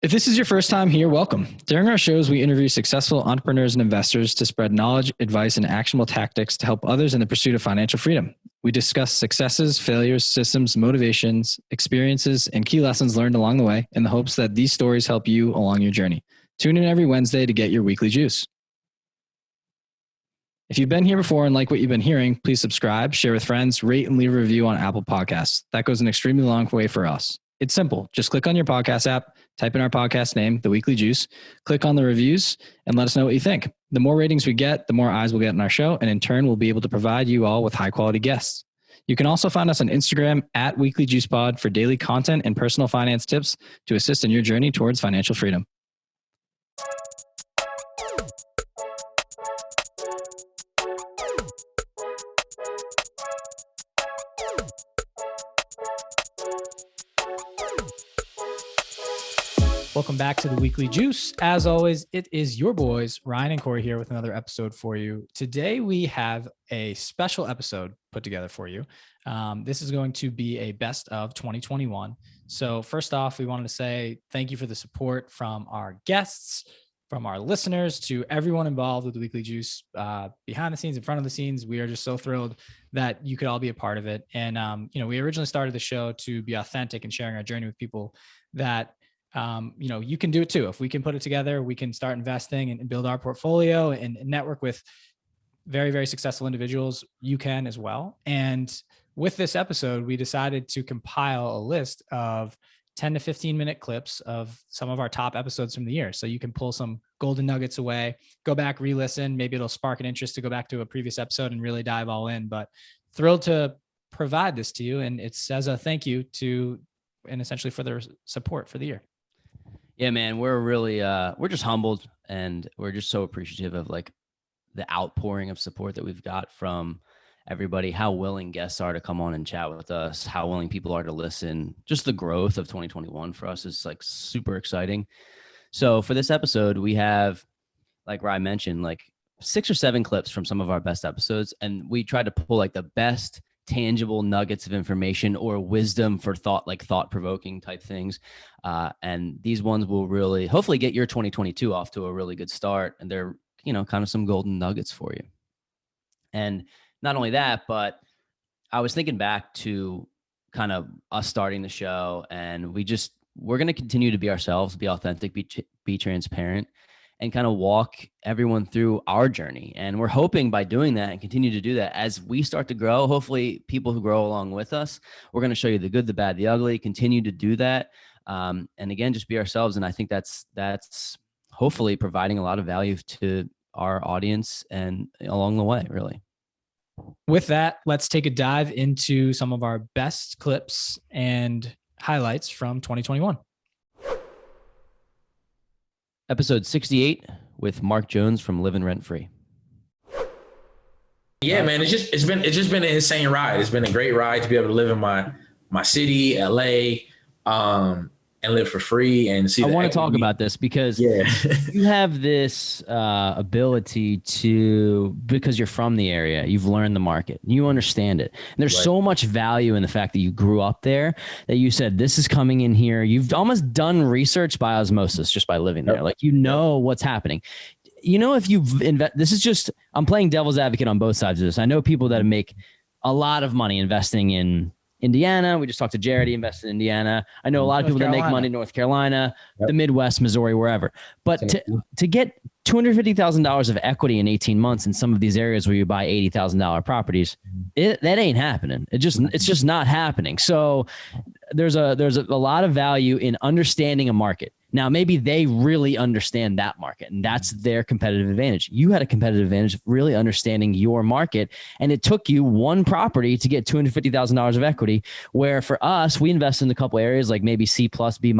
If this is your first time here, welcome. During our shows, we interview successful entrepreneurs and investors to spread knowledge, advice, and actionable tactics to help others in the pursuit of financial freedom. We discuss successes, failures, systems, motivations, experiences, and key lessons learned along the way in the hopes that these stories help you along your journey. Tune in every Wednesday to get your weekly juice. If you've been here before and like what you've been hearing, please subscribe, share with friends, rate, and leave a review on Apple Podcasts. That goes an extremely long way for us. It's simple. Just click on your podcast app, type in our podcast name, The Weekly Juice, click on the reviews, and let us know what you think. The more ratings we get, the more eyes we'll get in our show, and in turn, we'll be able to provide you all with high-quality guests. You can also find us on Instagram at Weekly Juice Pod for daily content and personal finance tips to assist in your journey towards financial freedom. Welcome back to the Weekly Juice. As always, it is your boys, Ryan and Corey, here with another episode for you. Today, we have a special episode put together for you. This is going to be a best of 2021. So first off, we wanted to say thank you for the support from our guests, from our listeners, to everyone involved with the Weekly Juice, behind the scenes, in front of the scenes. We are just so thrilled that you could all be a part of it. And, we originally started the show to be authentic and sharing our journey with people that you can do it too. If we can put it together, we can start investing and build our portfolio and network with very, very successful individuals. You can as well. And with this episode, we decided to compile a list of 10 to 15 minute clips of some of our top episodes from the year. So you can pull some golden nuggets away, go back, re-listen. Maybe it'll spark an interest to go back to a previous episode and really dive all in. But thrilled to provide this to you. And it's as a thank you to, and essentially for their support for the year. Yeah, man, we're really, we're just humbled, and we're just so appreciative of like the outpouring of support that we've got from everybody, how willing guests are to come on and chat with us, how willing people are to listen. Just the growth of 2021 for us is like super exciting. So for this episode, we have, like Ryan mentioned, like 6 or 7 clips from some of our best episodes. And we tried to pull like the best tangible nuggets of information or wisdom for thought-provoking type things. And these ones will really hopefully get your 2022 off to a really good start. And they're, kind of some golden nuggets for you. And not only that, but I was thinking back to kind of us starting the show, and we're going to continue to be ourselves, be authentic, be transparent, and kind of walk everyone through our journey. And we're hoping by doing that and continue to do that as we start to grow, hopefully people who grow along with us, we're going to show you the good, the bad, the ugly, continue to do that. And again, just be ourselves. And I think that's hopefully providing a lot of value to our audience and along the way, really. With that, let's take a dive into some of our best clips and highlights from 2021. Episode 68 with Mark Jones from Living Rent Free. Yeah, man, it's just been an insane ride. It's been a great ride to be able to live in my city, LA, and live for free and see. I want to talk about this because you have this ability to, because you're from the area, you've learned the market, you understand it. And there's so much value in the fact that you grew up there, that you said, this is coming in here. You've almost done research by osmosis just by living there. Like, what's happening. If you've this is just, I'm playing devil's advocate on both sides of this. I know people that make a lot of money investing in Indiana. We just talked to Jared, he invested in Indiana. I know a lot of people that make money in North Carolina, the Midwest, Missouri, wherever. But to get $250,000 of equity in 18 months in some of these areas where you buy $80,000 properties, that ain't happening. It's just not happening. So there's a lot of value in understanding a market. Now, maybe they really understand that market, and that's their competitive advantage. You had a competitive advantage of really understanding your market, and it took you one property to get $250,000 of equity, where for us, we invest in a couple areas like maybe C+, B-.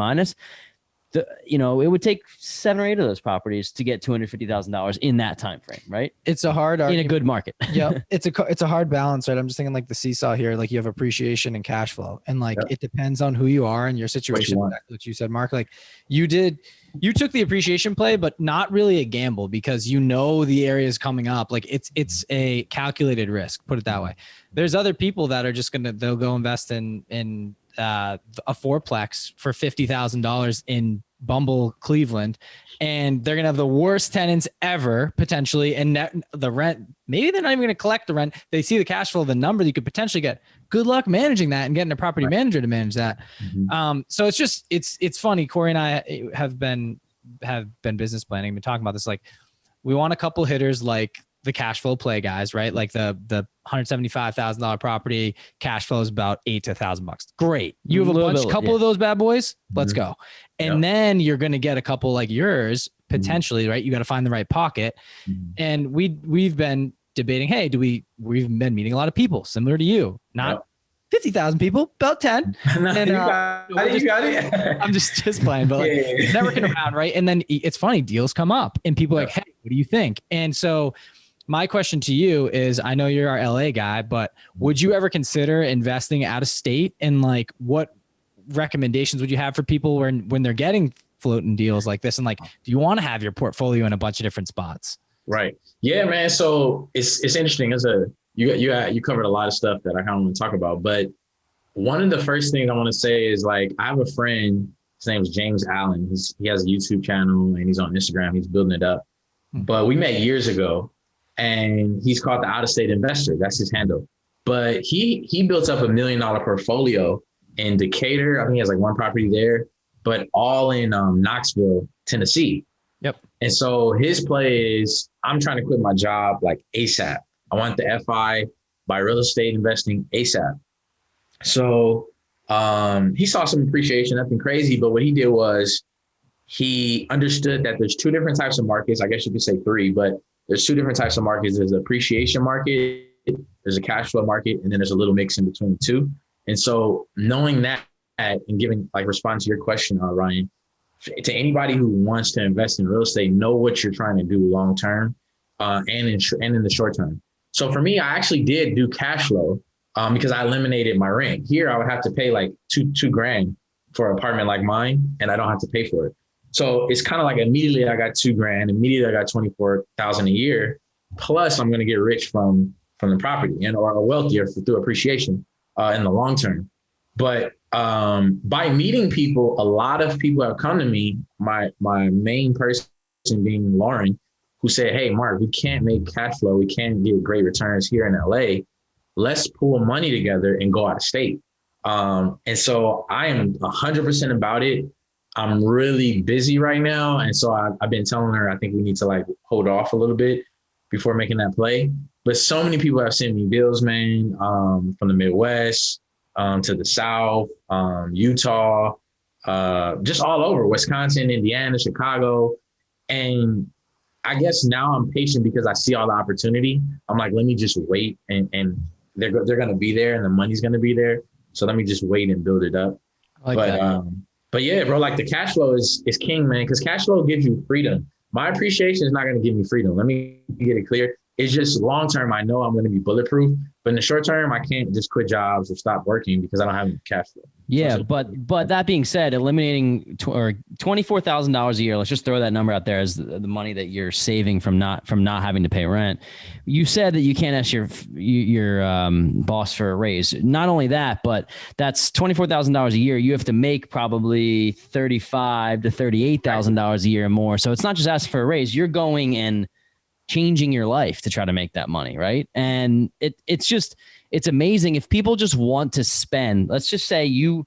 It would take 7 or 8 of those properties to get $250,000 in that time frame, right? It's a hard argument. In a good market. Yeah, it's a hard balance, right? I'm just thinking like the seesaw here, like you have appreciation and cash flow, and like it depends on who you are and your situation. What you said, Mark, like you took the appreciation play, but not really a gamble, because the area is coming up. Like it's a calculated risk, put it that way. There's other people that are just they'll go invest in a fourplex for $50,000 in Bumble Cleveland, and they're gonna have the worst tenants ever potentially, and the rent, maybe they're not even gonna collect the rent. They see the cash flow, the number that you could potentially get. Good luck managing that and getting a property manager to manage that. So it's funny. Corey and I have been business planning, been talking about this. Like, we want a couple hitters like the cash flow play guys, right? Like the $175,000 property cash flow is about $8,000 to $1,000. Great. You have a couple of those bad boys. Let's go. And then you're going to get a couple like yours potentially, right? You got to find the right pocket. And we've been debating, hey, we've been meeting a lot of people similar to you, not 50,000 people, about 10. No, and, you got it. I'm just playing, but like networking around, right? And then it's funny, deals come up and people are like, hey, what do you think? And so my question to you is, I know you're our LA guy, but would you ever consider investing out of state? And like, what recommendations would you have for people when they're getting floating deals like this? And like, do you want to have your portfolio in a bunch of different spots? Right. Yeah, man. So it's interesting. You covered a lot of stuff that I kind of want to talk about, but one of the first things I want to say is, like, I have a friend, his name is James Allen. He has a YouTube channel and he's on Instagram. He's building it up, but we met years ago. And he's called the out-of-state investor. That's his handle. But he built up $1 million portfolio in Decatur. I think he has like one property there, but all in Knoxville, Tennessee. Yep. And so his play is, I'm trying to quit my job like ASAP. I want the FI by real estate investing ASAP. So he saw some appreciation, nothing crazy. But what he did was he understood that there's two different types of markets. I guess you could say three, but there's two different types of markets. There's an appreciation market, there's a cash flow market, and then there's a little mix in between the two. And so knowing that and giving, like, response to your question, Ryan, to anybody who wants to invest in real estate, know what you're trying to do long-term and in the short term. So for me, I actually did do cash flow because I eliminated my rent. Here, I would have to pay like two grand for an apartment like mine, and I don't have to pay for it. So it's kind of like immediately I got $2,000, immediately I got $24,000 a year, plus I'm going to get rich from the property or wealthier through appreciation in the long term. But by meeting people, a lot of people have come to me, my main person being Lauren, who said, hey, Mark, we can't make cash flow. We can't get great returns here in LA. Let's pool money together and go out of state. And so I am 100% about it. I'm really busy right now. And so I've been telling her, I think we need to like hold off a little bit before making that play. But so many people have sent me deals, man, from the Midwest to the South, Utah, just all over, Wisconsin, Indiana, Chicago. And I guess now I'm patient because I see all the opportunity. I'm like, let me just wait and they're going to be there and the money's going to be there. So let me just wait and build it up. But yeah, bro, like the cash flow is king, man, because cash flow gives you freedom. My appreciation is not going to give me freedom. Let me get it clear. It's just long term. I know I'm going to be bulletproof, but in the short term, I can't just quit jobs or stop working because I don't have any cash flow. Yeah, but that being said, eliminating $24,000 a year, let's just throw that number out there as the money that you're saving from not having to pay rent. You said that you can't ask your boss for a raise. Not only that, but that's $24,000 a year. You have to make probably $35,000 to $38,000 a year more. So it's not just asking for a raise. You're going and changing your life to try to make that money, right? And it's amazing if people just want to spend. Let's just say you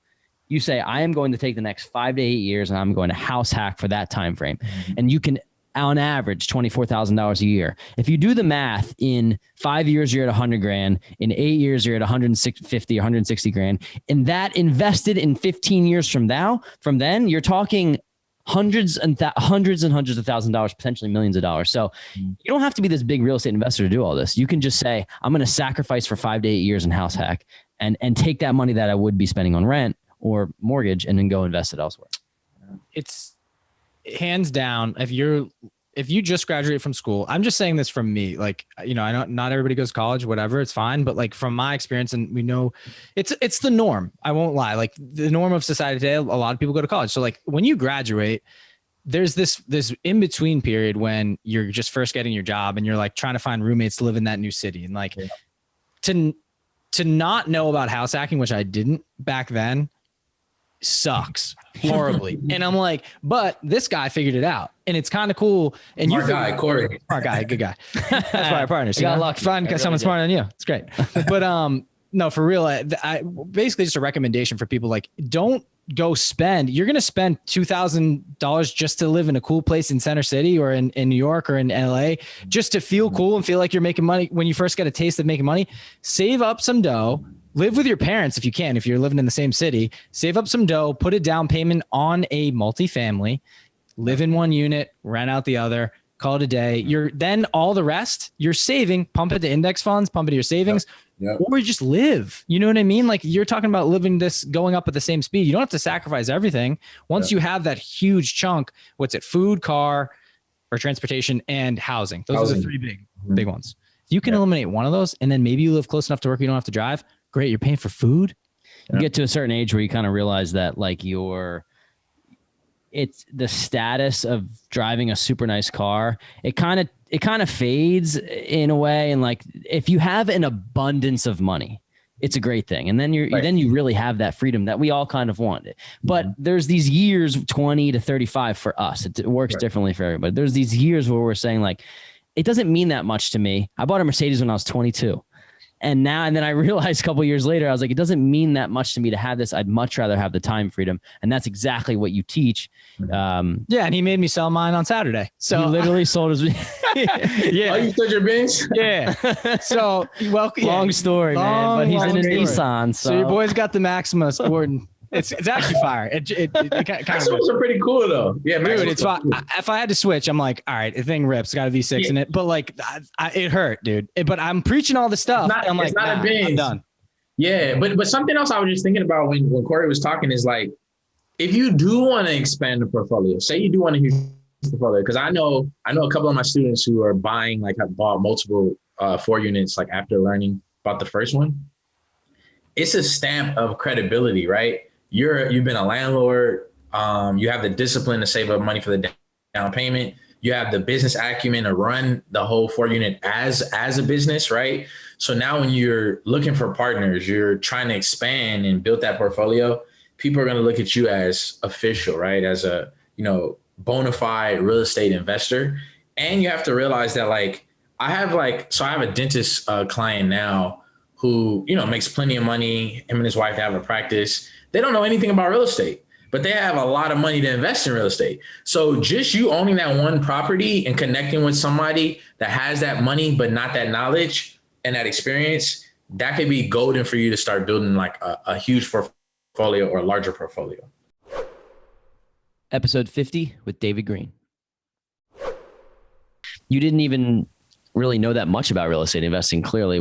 say, I am going to take the next 5 to 8 years and I'm going to house hack for that time frame. Mm-hmm. And you can, on average, $24,000 a year. If you do the math, in 5 years, you're at 100 grand. In 8 years, you're at 150, 160 grand. And that invested in 15 years from then, you're talking hundreds of $1,000s, potentially millions of dollars. So you don't have to be this big real estate investor to do all this. You can just say, I'm going to sacrifice for 5 to 8 years in house hack and take that money that I would be spending on rent or mortgage and then go invest it elsewhere. It's hands down. If you just graduate from school, I'm just saying this from me, like, I know not everybody goes to college, whatever, it's fine. But like from my experience, and we know it's the norm. I won't lie. Like the norm of society today, a lot of people go to college. So like when you graduate, there's this in between period when you're just first getting your job and you're like trying to find roommates to live in that new city. And like to not know about house hacking, which I didn't back then, sucks horribly. And I'm like, but this guy figured it out, and it's kind of cool. And Smart guy, Corey. Smart guy, good guy. That's why our partners. You got know? lucky. Find someone smarter than you. It's great. But no, for real. I basically just a recommendation for people, like, don't go spend. You're gonna spend $2,000 just to live in a cool place in Center City or in New York or in LA, just to feel cool and feel like you're making money. When you first get a taste of making money, save up some dough. Live with your parents if you can. If you're living in the same city, save up some dough, put a down payment on a multifamily, live in one unit, rent out the other, call it a day. You're then all the rest you're saving, pump it to index funds, pump it to your savings, or just live. You know what I mean? Like, you're talking about living this, going up at the same speed. You don't have to sacrifice everything. Once you have that huge chunk, what's it? Food, car, or transportation, and housing. Those are the three big ones. If you can eliminate one of those, and then maybe you live close enough to work, you don't have to drive. Great. You're paying for food. You get to a certain age where you kind of realize that, like, it's the status of driving a super nice car. It kind of fades in a way. And, like, if you have an abundance of money, it's a great thing. And then you really have that freedom that we all kind of wanted. But there's these years, 20 to 35 for us. It works differently for everybody. There's these years where we're saying, like, it doesn't mean that much to me. I bought a Mercedes when I was 22. And then I realized a couple of years later, I was like, it doesn't mean that much to me to have this. I'd much rather have the time freedom. And that's exactly what you teach. Yeah. And he made me sell mine on Saturday. So he literally sold his. Yeah. Oh, you sold your Benz? Yeah. So long story, man. But he's in his Nissan. So your boy's got the Maxima Gordon. It's actually fire. It kind of are pretty cool though. Yeah, dude, it's fine. Cool. If I had to switch, I'm like, all right, the thing rips. Got a V6 in it, but like, it hurt, dude. But I'm preaching all the stuff. I'm like, I'm done. Yeah, but something else I was just thinking about when Corey was talking is, like, if you do want to expand the portfolio, say you do want to use the portfolio, because I know a couple of my students who are buying, like, have bought multiple 4 units, like, after learning about the first one. It's a stamp of credibility, right? You've been a landlord. You have the discipline to save up money for the down payment. You have the business acumen to run the whole 4 unit as a business, right? So now when you're looking for partners, you're trying to expand and build that portfolio, people are going to look at you as official, right? As a, bona fide real estate investor. And you have to realize that, like, I have a dentist client now who, makes plenty of money. Him and his wife have a practice. They don't know anything about real estate, but they have a lot of money to invest in real estate. So just you owning that one property and connecting with somebody that has that money, but not that knowledge and that experience, that could be golden for you to start building, like, a huge portfolio or a larger portfolio. Episode 50 with David Green. You didn't even really know that much about real estate investing, clearly,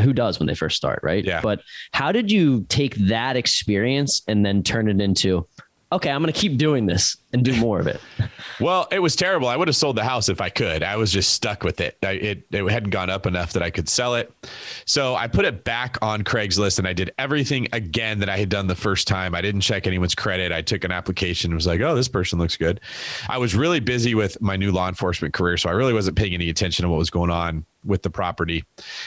who does when they first start, right? Yeah. But how did you take that experience and then turn it into, okay, I'm going to keep doing this and do more of it? Well, it was terrible. I would have sold the house if I could. I was just stuck with it. It hadn't gone up enough that I could sell it. So I put it back on Craigslist and I did everything again that I had done the first time. I didn't check anyone's credit. I took an application and was like, oh, this person looks good. I was really busy with my new law enforcement career, so I really wasn't paying any attention to what was going on with the property.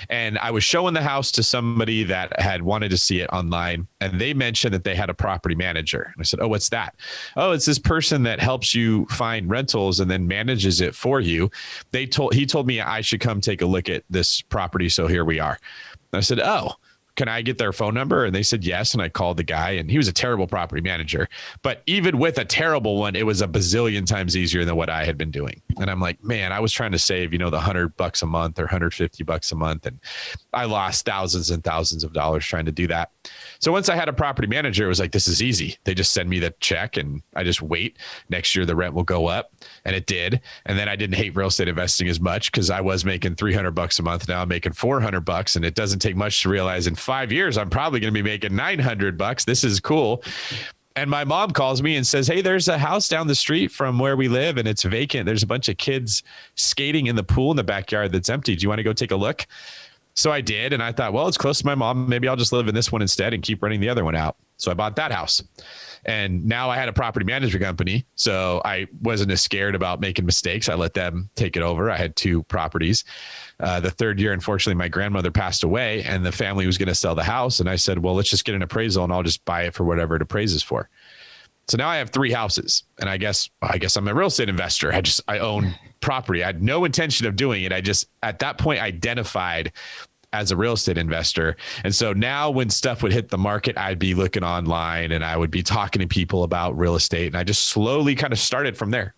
And I was showing the house to somebody that had wanted to see it online, and they mentioned that they had a property manager. And I said, oh, what's that? Oh, it's this person that helps you find rentals and then manages it for you. He told me I should come take a look at this property. So here we are. And I said, oh, can I get their phone number? And they said yes. And I called the guy, and he was a terrible property manager. But even with a terrible one, it was a bazillion times easier than what I had been doing. And I'm like, man, I was trying to save, the $100 a month or $150 a month. And I lost thousands and thousands of dollars trying to do that. So once I had a property manager, it was like, this is easy. They just send me the check and I just wait. Next year, the rent will go up. And it did. And then I didn't hate real estate investing as much because I was making $300 a month. Now I'm making $400. And it doesn't take much to realize in 5 years, I'm probably going to be making $900. This is cool. And my mom calls me and says, hey, there's a house down the street from where we live and it's vacant. There's a bunch of kids skating in the pool in the backyard that's empty. Do you want to go take a look? So I did. And I thought, well, it's close to my mom. Maybe I'll just live in this one instead and keep renting the other one out. So I bought that house. And now I had a property management company. So I wasn't as scared about making mistakes. I let them take it over. I had 2 properties. The third year, unfortunately, my grandmother passed away and the family was going to sell the house. And I said, well, let's just get an appraisal and I'll just buy it for whatever it appraises for. So now I have 3 houses, and I guess I'm a real estate investor. I own property. I had no intention of doing it. I just, at that point, identified as a real estate investor. And so now when stuff would hit the market, I'd be looking online and I would be talking to people about real estate. And I just slowly kind of started from there.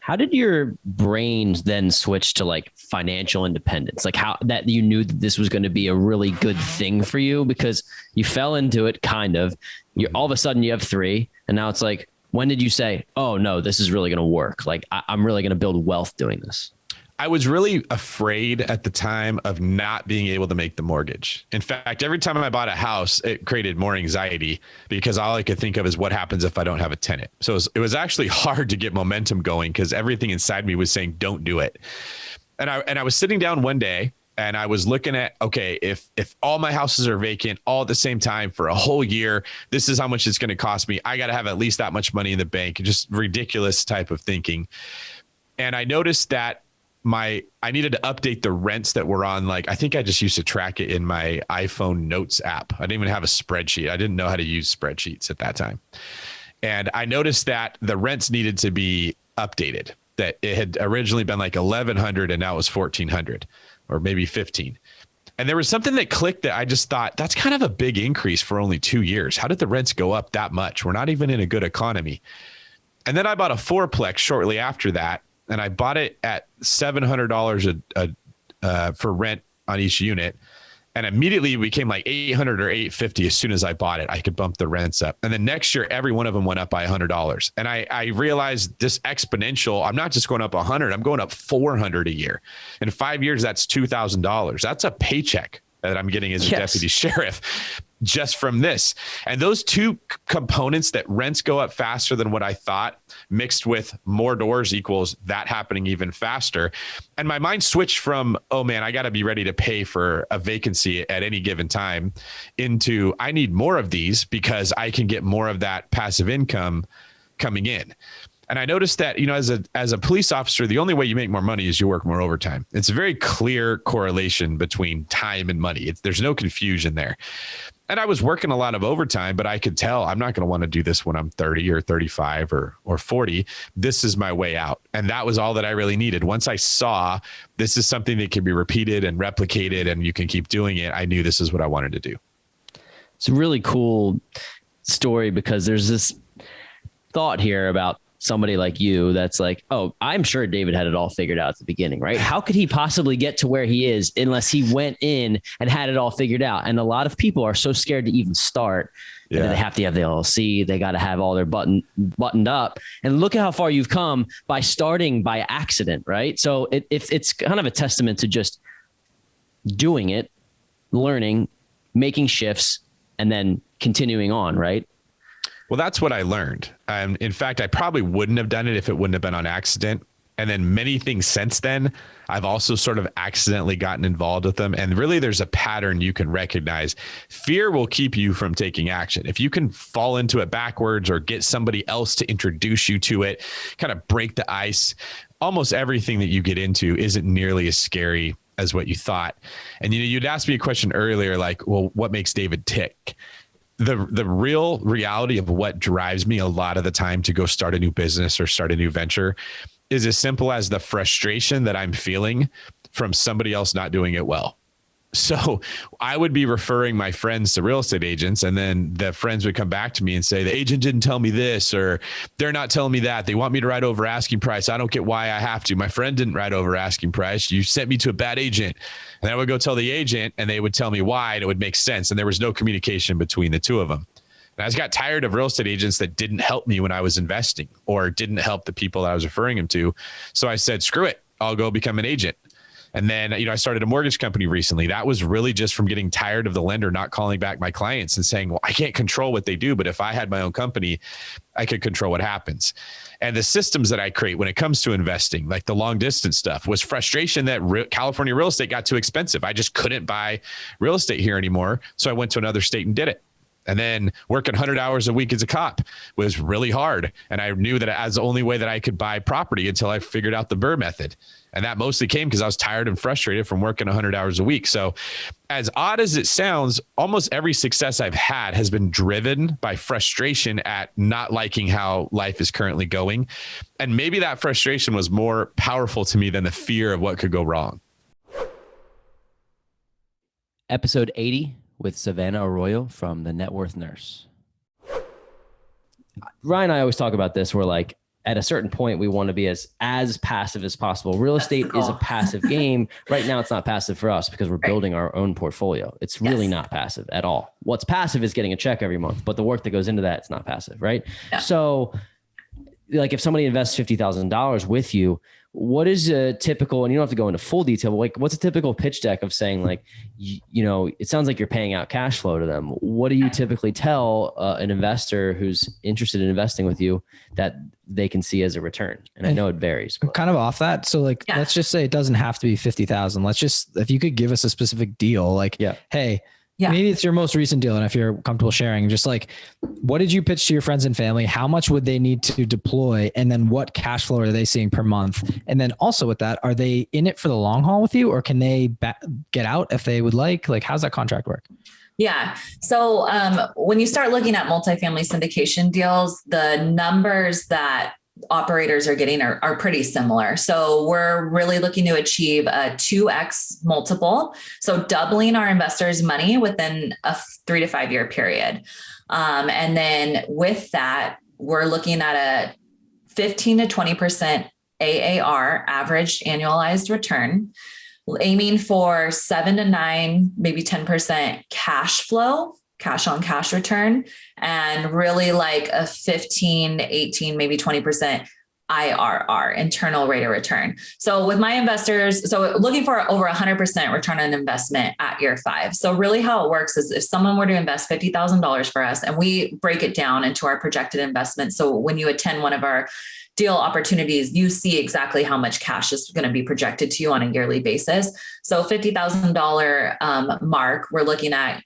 How did your brain then switch to like financial independence? Like how that you knew that this was going to be a really good thing for you because you fell into it kind of. You all of a sudden you have 3 and now it's like, when did you say, oh no, this is really going to work? Like I'm really going to build wealth doing this. I was really afraid at the time of not being able to make the mortgage. In fact, every time I bought a house, it created more anxiety because all I could think of is what happens if I don't have a tenant. So it was actually hard to get momentum going because everything inside me was saying, don't do it. And I was sitting down one day and I was looking at, okay, if all my houses are vacant all at the same time for a whole year, this is how much it's going to cost me. I got to have at least that much money in the bank. Just ridiculous type of thinking. And I noticed that I needed to update the rents that were on, like, I think I just used to track it in my iPhone Notes app. I didn't even have a spreadsheet. I didn't know how to use spreadsheets at that time. And I noticed that the rents needed to be updated, that it had originally been like 1,100 and now it was 1,400 or maybe 15. And there was something that clicked that I just thought, that's kind of a big increase for only 2 years. How did the rents go up that much? We're not even in a good economy. And then I bought a fourplex shortly after that. And I bought it at $700 for rent on each unit. And immediately it became like $800 or $850 as soon as I bought it. I could bump the rents up. And then next year, every one of them went up by $100. And I realized this exponential, I'm not just going up 100, I'm going up 400 a year. In 5 years, that's $2,000. That's a paycheck that I'm getting as a deputy sheriff just from this. And those 2 components, that rents go up faster than what I thought, mixed with more doors equals that happening even faster. And my mind switched from, oh man, I got to be ready to pay for a vacancy at any given time, into I need more of these because I can get more of that passive income coming in. And I noticed that, as a police officer, the only way you make more money is you work more overtime. It's a very clear correlation between time and money. There's no confusion there. And I was working a lot of overtime, but I could tell I'm not going to want to do this when I'm 30 or 35 or 40. This is my way out. And that was all that I really needed. Once I saw this is something that can be repeated and replicated and you can keep doing it, I knew this is what I wanted to do. It's a really cool story because there's this thought here about somebody like you that's like, oh, I'm sure David had it all figured out at the beginning, right? How could he possibly get to where he is unless he went in and had it all figured out? And a lot of people are so scared to even start. Yeah. They have to have the LLC. They got to have all their buttoned up. And look at how far you've come by starting by accident, right? So it's kind of a testament to just doing it, learning, making shifts, and then continuing on, right? Well, that's what I learned. In fact, I probably wouldn't have done it if it wouldn't have been on accident. And then many things since then, I've also sort of accidentally gotten involved with them. And really, there's a pattern you can recognize. Fear will keep you from taking action. If you can fall into it backwards or get somebody else to introduce you to it, kind of break the ice, almost everything that you get into isn't nearly as scary as what you thought. And you'd asked me a question earlier, like, well, what makes David tick? The real reality of what drives me a lot of the time to go start a new business or start a new venture is as simple as the frustration that I'm feeling from somebody else not doing it well. So I would be referring my friends to real estate agents, and then the friends would come back to me and say, the agent didn't tell me this, or they're not telling me that. They want me to write over asking price. I don't get why I have to. My friend didn't write over asking price. You sent me to a bad agent. And I would go tell the agent and they would tell me why, and it would make sense. And there was no communication between the two of them. And I just got tired of real estate agents that didn't help me when I was investing or didn't help the people that I was referring them to. So I said, screw it, I'll go become an agent. And then, I started a mortgage company recently. That was really just from getting tired of the lender not calling back my clients and saying, well, I can't control what they do, but if I had my own company, I could control what happens. And the systems that I create when it comes to investing, like the long distance stuff, was frustration that California real estate got too expensive. I just couldn't buy real estate here anymore. So I went to another state and did it. And then working 100 hours a week as a cop was really hard. And I knew that as the only way that I could buy property until I figured out the Burr method. And that mostly came because I was tired and frustrated from working 100 hours a week. So as odd as it sounds, almost every success I've had has been driven by frustration at not liking how life is currently going. And maybe that frustration was more powerful to me than the fear of what could go wrong. Episode 80 with Savannah Arroyo from the Net Worth Nurse. Ryan and I always talk about this. We're like, at a certain point, we want to be as passive as possible. Real estate is a passive game. Right now, it's not passive for us because we're building our own portfolio. It's really not passive at all. What's passive is getting a check every month, but the work that goes into that, it's not passive, right? Yeah. So like if somebody invests $50,000 with you, what is a typical, and you don't have to go into full detail, but like what's a typical pitch deck of saying like, you know, it sounds like you're paying out cash flow to them. What do you typically tell an investor who's interested in investing with you that they can see as a return? And I know it varies. But kind of off that. So like, let's just say it doesn't have to be 50,000. Let's just, if you could give us a specific deal, like, hey, maybe it's your most recent deal. And if you're comfortable sharing, just like, what did you pitch to your friends and family? How much would they need to deploy? And then what cash flow are they seeing per month? And then also with that, are they in it for the long haul with you, or can they get out if they would like? Like, how's that contract work? Yeah. So when you start looking at multifamily syndication deals, the numbers that operators are getting are pretty similar. So we're really looking to achieve a 2x multiple. So doubling our investors' money within a 3 to 5 year period. And then with that, we're looking at a 15 to 20% AAR, average annualized return, aiming for 7 to 9, maybe 10% cash flow, cash on cash return, and really like a 15, 18, maybe 20% IRR, internal rate of return. So with my investors, so looking for over 100% return on investment at year 5. So really how it works is if someone were to invest $50,000 for us, and we break it down into our projected investment. So when you attend one of our deal opportunities, you see exactly how much cash is going to be projected to you on a yearly basis. So $50,000 mark, we're looking at,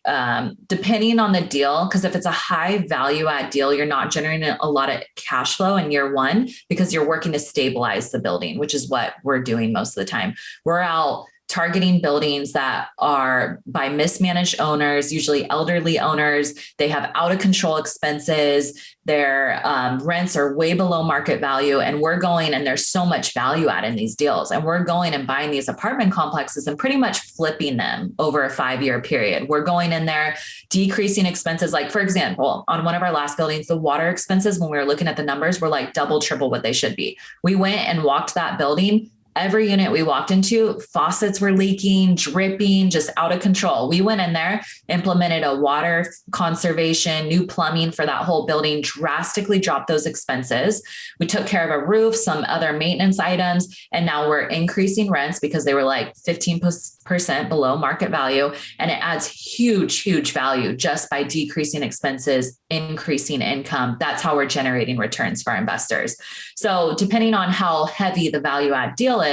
depending on the deal, because if it's a high value add deal, you're not generating a lot of cash flow in year 1 because you're working to stabilize the building, which is what we're doing most of the time. We're out targeting buildings that are by mismanaged owners, usually elderly owners. They have out of control expenses. Their rents are way below market value. And we're going, and there's so much value add in these deals. And we're going and buying these apartment complexes and pretty much flipping them over a 5-year period. We're going in there, decreasing expenses. Like for example, on one of our last buildings, the water expenses, when we were looking at the numbers, were like double, triple what they should be. We went and walked that building. Every unit we walked into, faucets were leaking, dripping, just out of control. We went in there, implemented a water conservation, new plumbing for that whole building, drastically dropped those expenses. We took care of a roof, some other maintenance items, and now we're increasing rents because they were like 15% below market value. And it adds huge, huge value just by decreasing expenses, increasing income. That's how we're generating returns for our investors. So depending on how heavy the value add deal is,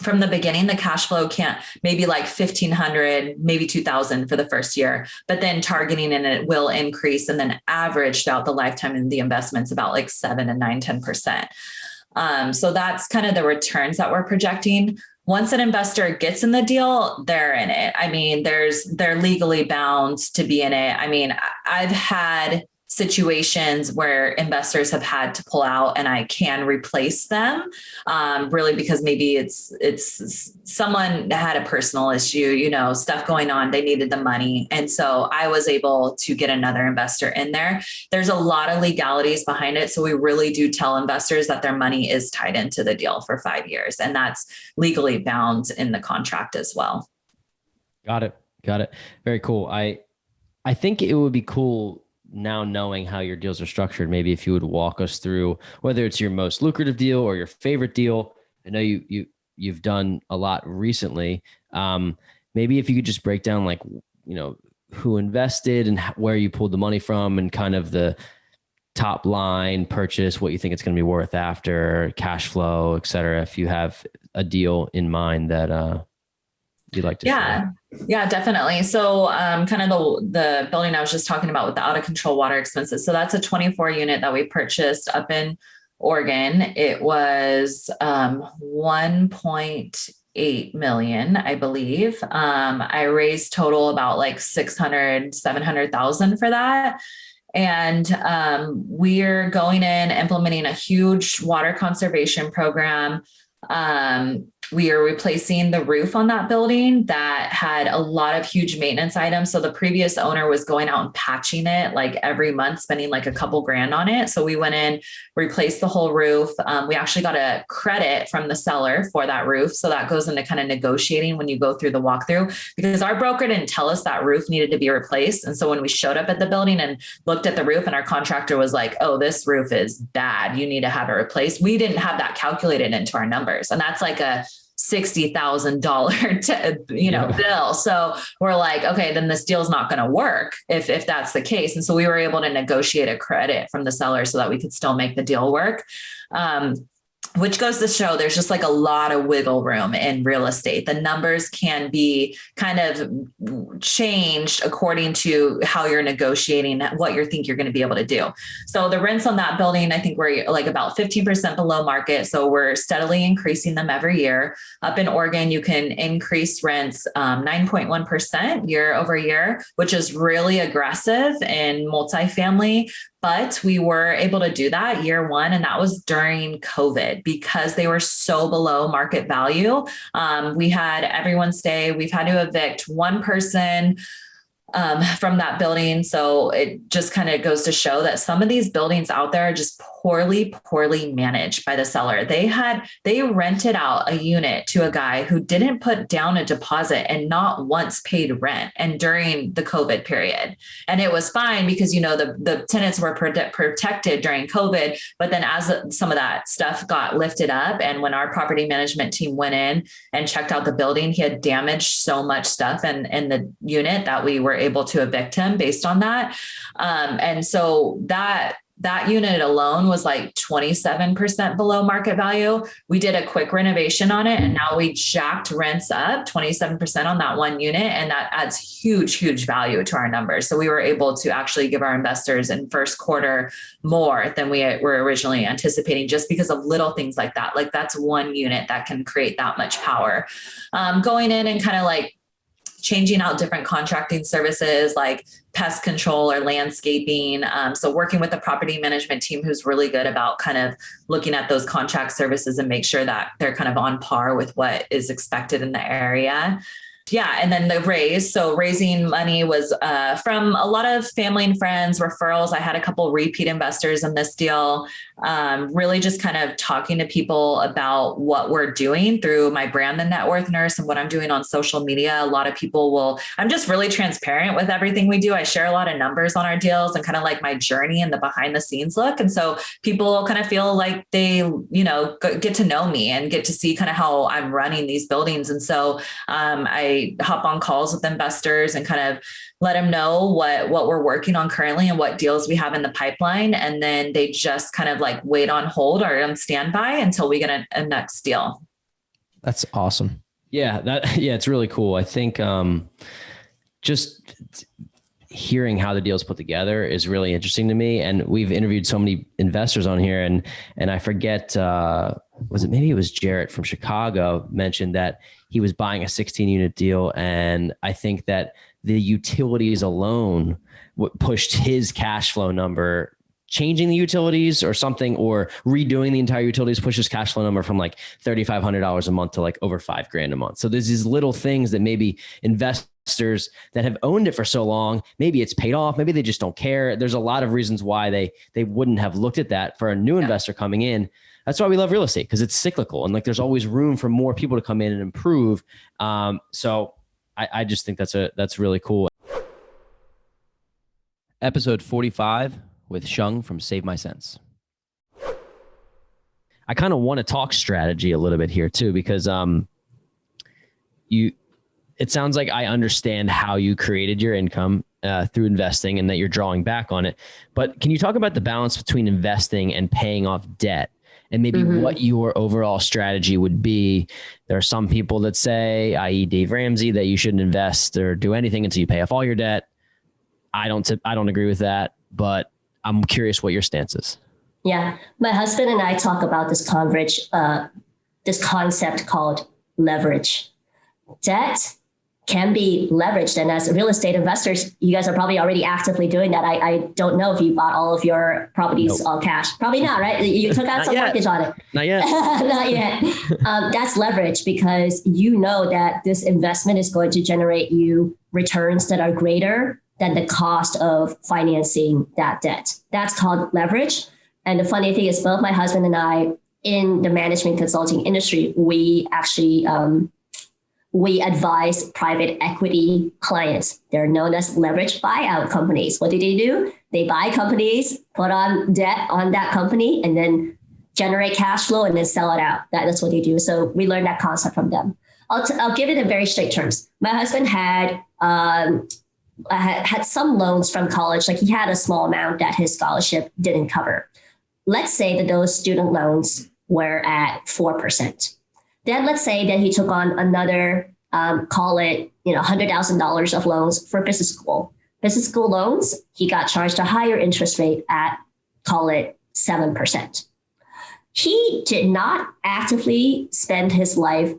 from the beginning, the cash flow can't maybe like 1,500, maybe 2,000 for the first year, but then targeting and it will increase and then averaged out the lifetime in the investments about like 7 to 9, 10%. So that's kind of the returns that we're projecting. Once an investor gets in the deal, they're in it. I mean, they're legally bound to be in it. I mean, I've had situations where investors have had to pull out and I can replace them, really because maybe it's someone had a personal issue, stuff going on, they needed the money. And so I was able to get another investor in there. There's a lot of legalities behind it. So we really do tell investors that their money is tied into the deal for 5 years, and that's legally bound in the contract as well. Got it. Very cool. I think it would be cool now knowing how your deals are structured, maybe if you would walk us through whether it's your most lucrative deal or your favorite deal. I know you've done a lot recently. Maybe if you could just break down like, who invested and where you pulled the money from and kind of the top line purchase, what you think it's going to be worth after, cash flow, et cetera. If you have a deal in mind that you'd like to share? Yeah, definitely. So kind of the building I was just talking about with the out of control water expenses. So that's a 24 unit that we purchased up in Oregon. It was 1.8 million, I believe. I raised total about like 700,000 for that. And we're going in, implementing a huge water conservation program. We are replacing the roof on that building that had a lot of huge maintenance items. So the previous owner was going out and patching it like every month, spending like a couple grand on it. So we went in, replaced the whole roof. We actually got a credit from the seller for that roof. So that goes into kind of negotiating when you go through the walkthrough, because our broker didn't tell us that roof needed to be replaced. And so when we showed up at the building and looked at the roof, and our contractor was like, oh, this roof is bad, you need to have it replaced, we didn't have that calculated into our numbers. And that's like a $60,000 bill. So we're like, okay, then this deal's not going to work if that's the case. And so we were able to negotiate a credit from the seller so that we could still make the deal work. Which goes to show there's just like a lot of wiggle room in real estate. The numbers can be kind of changed according to how you're negotiating, what you think you're going to be able to do. So the rents on that building, I think we're like about 15% below market. So we're steadily increasing them every year. Up in Oregon, you can increase rents 9.1% year over year, which is really aggressive in multifamily. But we were able to do that year one, and that was during COVID because they were so below market value. We had everyone stay. We've had to evict one person from that building. So it just kind of goes to show that some of these buildings out there are just poorly managed by the seller. They rented out a unit to a guy who didn't put down a deposit and not once paid rent, and during the COVID period. And it was fine because, the tenants were protected during COVID. But then as some of that stuff got lifted up, and when our property management team went in and checked out the building, he had damaged so much stuff in the unit that we were able to evict him based on that. And so that unit alone was like 27% below market value. We did a quick renovation on it, and now we jacked rents up 27% on that one unit. And that adds huge value to our numbers. So we were able to actually give our investors in first quarter more than we were originally anticipating, just because of little things like that. Like that's one unit that can create that much power. Going in and kind of like changing out different contracting services like pest control or landscaping. So working with the property management team who's really good about kind of looking at those contract services and make sure that they're kind of on par with what is expected in the area. Yeah. And then the raise. So raising money was from a lot of family and friends, referrals. I had a couple repeat investors in this deal, really just kind of talking to people about what we're doing through my brand, The Net Worth Nurse, and what I'm doing on social media. A lot of people I'm just really transparent with everything we do. I share a lot of numbers on our deals and kind of like my journey and the behind the scenes look. And so people kind of feel like they, get to know me and get to see kind of how I'm running these buildings. And so I hop on calls with investors and kind of let them know what we're working on currently and what deals we have in the pipeline. And then they just kind of like wait on hold or on standby until we get a next deal. That's awesome. Yeah. It's really cool. I think just hearing how the deal is put together is really interesting to me. And we've interviewed so many investors on here, and I forget, maybe it was Jarrett from Chicago mentioned that he was buying a 16 unit deal. And I think that the utilities alone pushed his cash flow number, changing the utilities or something, or redoing the entire utilities pushes cash flow number from like $3,500 a month to like over $5,000 a month. So there's these little things that maybe investors that have owned it for so long, maybe it's paid off, maybe they just don't care. There's a lot of reasons why they wouldn't have looked at that for a new investor coming in. That's why we love real estate, because it's cyclical and like there's always room for more people to come in and improve. So I just think that's really cool. Episode 45 with Shung from Save My Sense. I kind of want to talk strategy a little bit here too, because it sounds like I understand how you created your income through investing and that you're drawing back on it. But can you talk about the balance between investing and paying off debt? and maybe what your overall strategy would be. There are some people that say, i.e. Dave Ramsey, that you shouldn't invest or do anything until you pay off all your debt. I don't agree with that, but I'm curious what your stance is. Yeah. My husband and I talk about this concept called leverage. Debt can be leveraged. And as real estate investors, you guys are probably already actively doing that. I don't know if you bought all of your properties all cash. Probably not, right? You took out some mortgage on it. Not yet. Not yet. That's leverage because you know that this investment is going to generate you returns that are greater than the cost of financing that debt. That's called leverage. And the funny thing is both my husband and I in the management consulting industry, we actually, we advise private equity clients. They're known as leverage buyout companies. What do? They buy companies, put on debt on that company, and then generate cash flow and then sell it out. That's what they do. So we learned that concept from them. I'll give it in very straight terms. My husband had some loans from college. Like he had a small amount that his scholarship didn't cover. Let's say that those student loans were at 4%. Then let's say that he took on another, call it, $100,000 of loans for business school. Business school loans, he got charged a higher interest rate at, call it 7%. He did not actively spend his life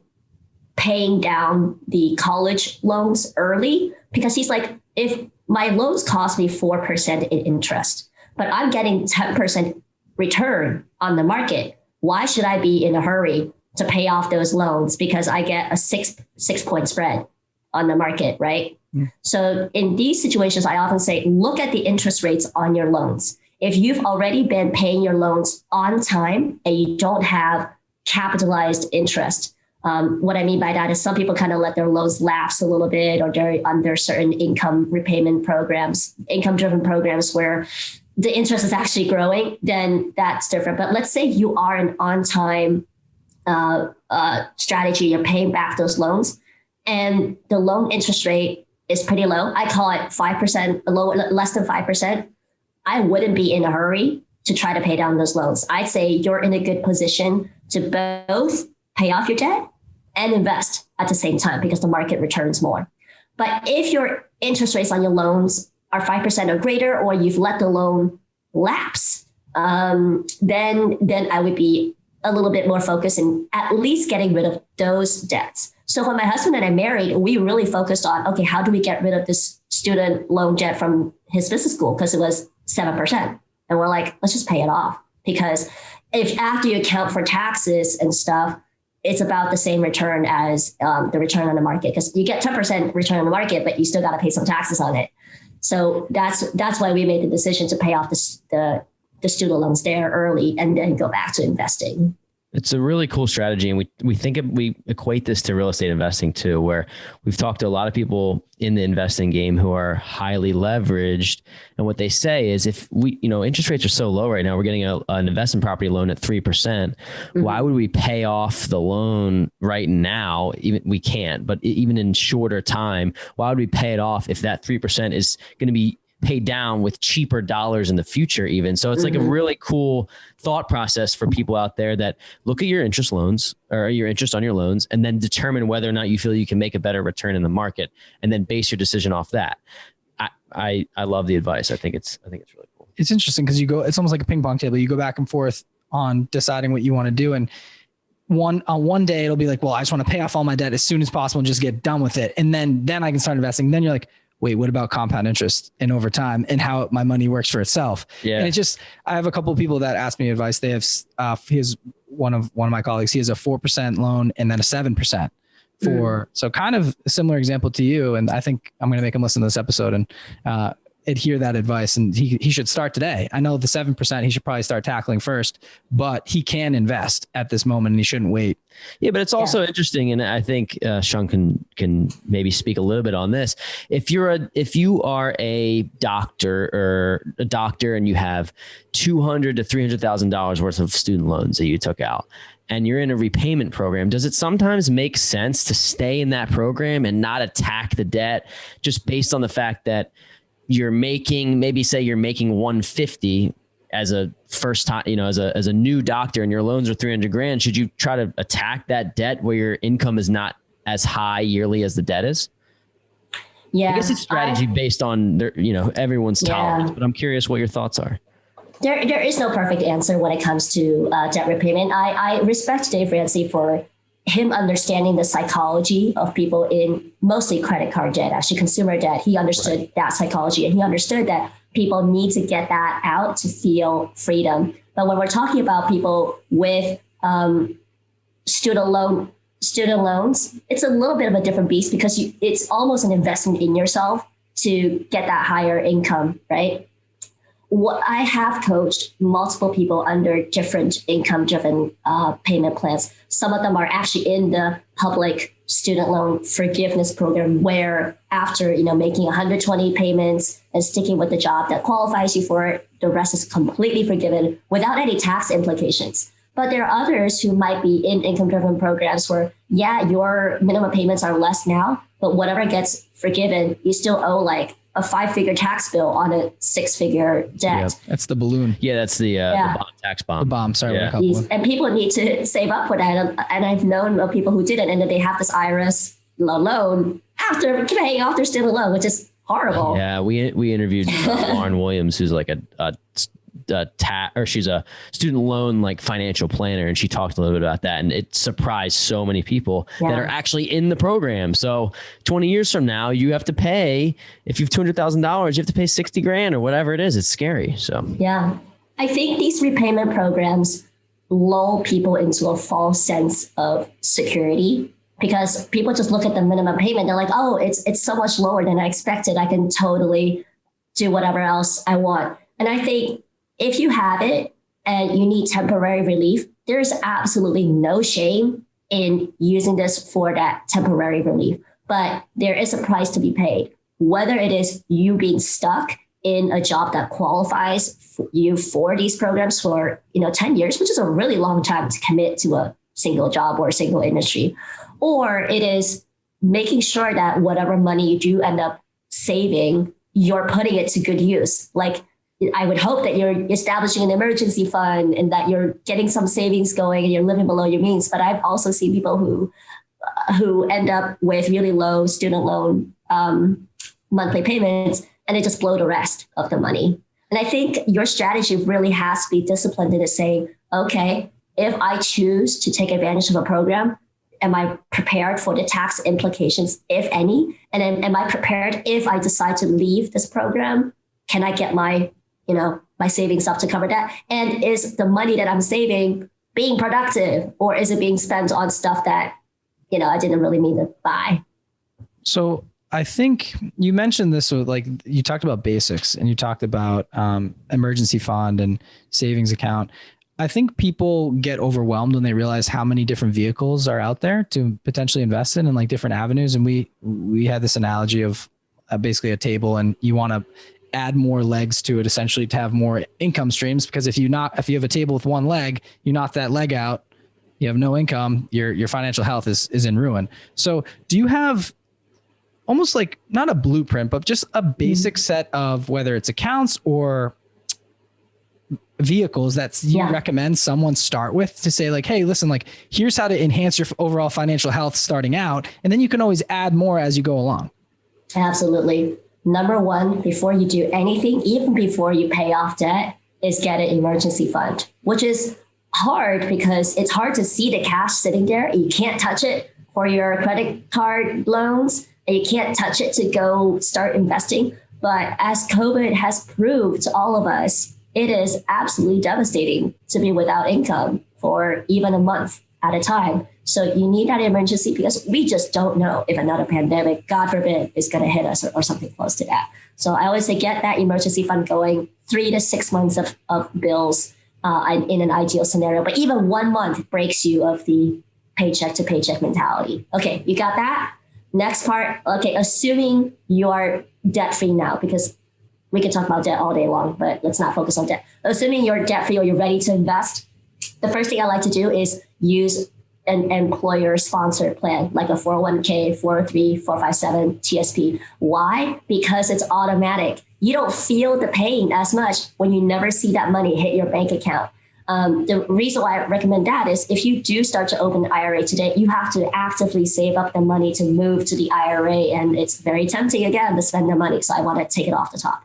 paying down the college loans early because he's like, if my loans cost me 4% in interest, but I'm getting 10% return on the market, why should I be in a hurry to pay off those loans because I get a six point spread on the market, right? So in these situations, I often say, look at the interest rates on your loans. If you've already been paying your loans on time and you don't have capitalized interest, what I mean by that is some people kind of let their loans lapse a little bit or they're under certain income repayment programs, income-driven programs where the interest is actually growing, then that's different. But let's say you are an on-time strategy, you're paying back those loans and the loan interest rate is pretty low. I call it 5%, less than 5%. I wouldn't be in a hurry to try to pay down those loans. I'd say you're in a good position to both pay off your debt and invest at the same time because the market returns more. But if your interest rates on your loans are 5% or greater, or you've let the loan lapse, then I would be a little bit more focused in at least getting rid of those debts. So when my husband and I married, we really focused on, okay, how do we get rid of this student loan debt from his business school? Because it was 7%. And we're like, let's just pay it off. Because if after you account for taxes and stuff, it's about the same return as the return on the market. Because you get 10% return on the market, but you still got to pay some taxes on it. So that's why we made the decision to pay off the student loans there early and then go back to investing. It's a really cool strategy. And we equate this to real estate investing too, where we've talked to a lot of people in the investing game who are highly leveraged. And what they say is if interest rates are so low right now, we're getting an investment property loan at 3%. Why would we pay off the loan right now? Even we can't, but even in shorter time, why would we pay it off if that 3% is going to be paid down with cheaper dollars in the future even? So it's like a really cool thought process for people out there that look at your interest loans or your interest on your loans and then determine whether or not you feel you can make a better return in the market and then base your decision off that. I love the advice. I think it's really cool. It's interesting because it's almost like a ping pong table. You go back and forth on deciding what you want to do. And one day it'll be like, well, I just want to pay off all my debt as soon as possible and just get done with it. And then I can start investing. Then you're like, wait, what about compound interest and over time and how my money works for itself? Yeah. And I have a couple of people that ask me advice. They have, here's one of my colleagues. He has a 4% loan and then a 7% so kind of a similar example to you. And I think I'm going to make him listen to this episode and, adhere that advice. And he should start today. I know the 7% he should probably start tackling first, but he can invest at this moment and he shouldn't wait. Yeah, but it's also interesting. And I think Sean can maybe speak a little bit on this. If you are a doctor and you have $200,000 to $300,000 worth of student loans that you took out, and you're in a repayment program, does it sometimes make sense to stay in that program and not attack the debt just based on the fact that you're making 150 as a first time, as a new doctor and your loans are 300 grand, should you try to attack that debt where your income is not as high yearly as the debt is? Yeah. I guess it's strategy based on their, everyone's tolerance, but I'm curious what your thoughts are. There is no perfect answer when it comes to debt repayment. I respect Dave Ramsey for him understanding the psychology of people in mostly credit card debt, actually consumer debt. He understood that psychology, and he understood that people need to get that out to feel freedom. But when we're talking about people with student loans, it's a little bit of a different beast because it's almost an investment in yourself to get that higher income, right? What I have coached multiple people under different income-driven payment plans. Some of them are actually in the public student loan forgiveness program, where after making 120 payments and sticking with the job that qualifies you for it, the rest is completely forgiven without any tax implications. But there are others who might be in income-driven programs where, your minimum payments are less now, but whatever gets forgiven, you still owe like a 5-figure tax bill on a 6-figure debt. Yep. That's the balloon. Yeah, that's the bomb, tax bomb. The bomb. Sorry, yeah. And people need to save up for that. And I've known of people who did it, and then they have this IRS loan after paying off their student loan, which is horrible. Yeah, we interviewed Lauren Williams, who's like she's a student loan like financial planner, and she talked a little bit about that, and it surprised so many people that are actually in the program. So 20 years from now, you have to pay, if you have $200,000, you have to pay 60 grand or whatever it is. It's scary. So yeah, I think these repayment programs lull people into a false sense of security, because people just look at the minimum payment. They're like, oh, it's so much lower than I expected. I can totally do whatever else I want. And I think if you have it and you need temporary relief, there's absolutely no shame in using this for that temporary relief. But there is a price to be paid, whether it is you being stuck in a job that qualifies you for these programs for 10 years, which is a really long time to commit to a single job or a single industry, or it is making sure that whatever money you do end up saving, you're putting it to good use. Like, I would hope that you're establishing an emergency fund and that you're getting some savings going and you're living below your means. But I've also seen people who end up with really low student loan monthly payments, and they just blow the rest of the money. And I think your strategy really has to be disciplined into saying, okay, if I choose to take advantage of a program, am I prepared for the tax implications, if any? And then am I prepared if I decide to leave this program? Can I get my savings up to cover that? And is the money that I'm saving being productive, or is it being spent on stuff that, I didn't really mean to buy? So I think you mentioned this with, like, you talked about basics and you talked about emergency fund and savings account. I think people get overwhelmed when they realize how many different vehicles are out there to potentially invest in, and like different avenues. And we had this analogy of basically a table, and you want to add more legs to it, essentially, to have more income streams. Because if you have a table with one leg, you knock that leg out, you have no income, your financial health is in ruin. So do you have almost like not a blueprint, but just a basic set of, whether it's accounts or vehicles that you recommend someone start with, to say like, hey, listen, like, here's how to enhance your overall financial health starting out, and then you can always add more as you go along? Absolutely. Number one, before you do anything, even before you pay off debt, is get an emergency fund, which is hard because it's hard to see the cash sitting there. You can't touch it for your credit card loans, and you can't touch it to go start investing. But as COVID has proved to all of us, it is absolutely devastating to be without income for even a month at a time. So you need that emergency, because we just don't know if another pandemic, God forbid, is going to hit us or something close to that. So I always say, get that emergency fund going, 3 to 6 months of bills in an ideal scenario. But even 1 month breaks you of the paycheck to paycheck mentality. Okay, you got that? Next part. Okay, assuming you are debt free now, because we can talk about debt all day long, but let's not focus on debt. Assuming you're debt free or you're ready to invest, the first thing I like to do is use an employer sponsored plan, like a 401k, 403, 457, TSP. Why? Because it's automatic. You don't feel the pain as much when you never see that money hit your bank account. The reason why I recommend that is if you do start to open an IRA today, you have to actively save up the money to move to the IRA. And it's very tempting, again, to spend the money. So I want to take it off the top.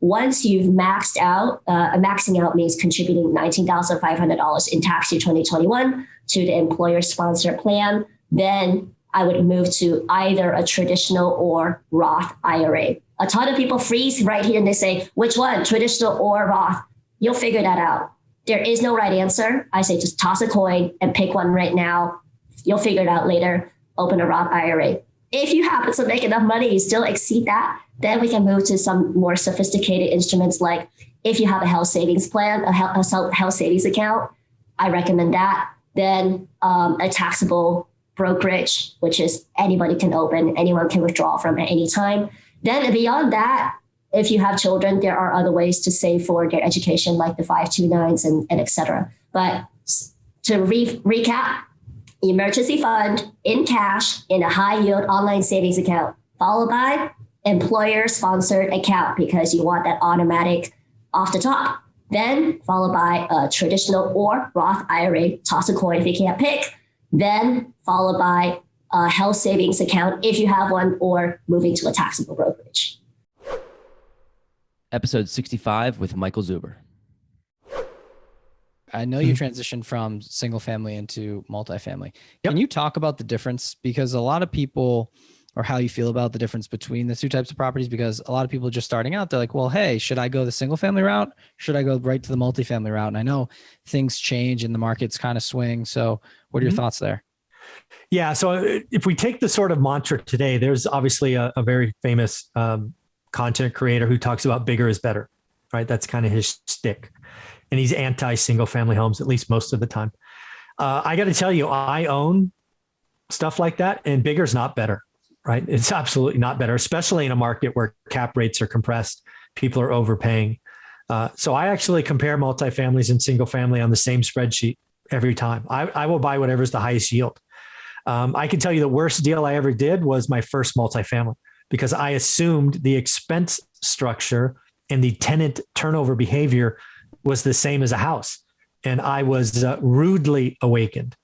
Once you've maxed out, maxing out means contributing $19,500 in tax year 2021 to the employer sponsored plan, then I would move to either a traditional or Roth IRA. A ton of people freeze right here and they say, which one, traditional or Roth? You'll figure that out. There is no right answer. I say just toss a coin and pick one right now. You'll figure it out later. Open a Roth IRA. If you happen to make enough money, you still exceed that, then we can move to some more sophisticated instruments. Like if you have a health savings plan, a health savings account, I recommend that. Then a taxable brokerage, which is anybody can open, anyone can withdraw from at any time. Then beyond that, if you have children, there are other ways to save for their education, like the 529s and et cetera. But to recap, emergency fund in cash in a high yield online savings account, followed by employer sponsored account because you want that automatic off the top. Then followed by a traditional or Roth IRA, toss a coin if you can't pick. Then followed by a health savings account if you have one, or moving to a taxable brokerage. Episode 65 with Michael Zuber. I know you transitioned from single family into multifamily. Can you talk about the difference? Because a lot of people, or how you feel about the difference between the two types of properties, because a lot of people just starting out, they're like, well, hey, should I go the single family route? Should I go right to the multifamily route? And I know things change and the markets kind of swing. So what are your thoughts there? Yeah. So if we take the sort of mantra today, there's obviously a very famous content creator who talks about bigger is better, right? That's kind of his shtick. And he's anti single family homes, at least most of the time. I got to tell you, I own stuff like that, and bigger is not better, right? It's absolutely not better, especially in a market where cap rates are compressed. People are overpaying. So I actually compare multifamilies and single family on the same spreadsheet every time. I will buy whatever's the highest yield. I can tell you the worst deal I ever did was my first multifamily, because I assumed the expense structure and the tenant turnover behavior was the same as a house. And I was rudely awakened